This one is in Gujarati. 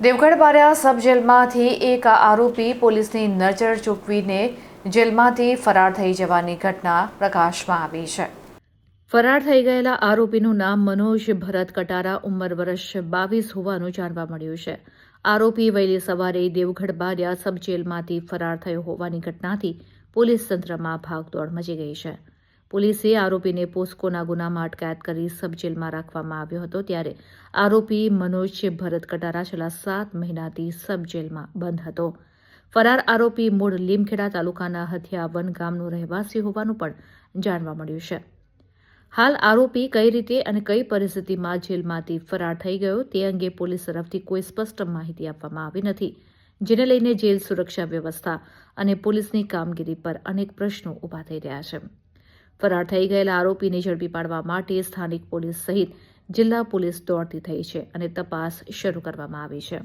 દેવગઢ બારિયા સબ જેલમાંથી એક આરોપી પોલીસની નજર ચૂકવીને જેલમાંથી ફરાર થઈ જવાની ઘટના પ્રકાશમાં આવી છે। ફરાર થઈ ગયેલા આરોપીનું નામ મનોજ ભરત કટારા, ઉંમર વર્ષ 22 હોવાનું જાણવા મળ્યું છે। આરોપી વહેલી સવારે દેવગઢ બારિયા સબ જેલમાંથી ફરાર થયો હોવાની ઘટનાથી પોલીસ તંત્રમાં ભાગદોડ મચી ગઈ છે। પોલીસે આરોપીને પોસ્કોના ગુનામાં અટકાયત કરી સબ જેલમાં રાખવામાં આવ્યો હતો, ત્યારે આરોપી મનોજ ભરત કટારા છેલ્લા 7 મહિનાથી સબ જેલમાં બંધ હતો। ફરાર આરોપી મૂળ લીમખેડા તાલુકાના હથિયાવન ગામનો રહેવાસી હોવાનું પણ જાણવા મળ્યું છે। હાલ આરોપી કઈ રીતે અને કઈ પરિસ્થિતિમાં જેલમાંથી ફરાર થઈ ગયો તે અંગે પોલીસ તરફથી કોઈ સ્પષ્ટ માહિતી આપવામાં આવી નથી, જેને લઈને જેલ સુરક્ષા વ્યવસ્થા અને પોલીસની કામગીરી પર અનેક પ્રશ્નો ઊભા થઈ રહ્યા છે। ફરાર થઈ ગયેલા આરોપીને ઝડપી પાડવા માટે સ્થાનિક પોલીસ સહિત જિલ્લા પોલીસ દોડતી થઈ છે અને તપાસ શરૂ કરવામાં આવી છે।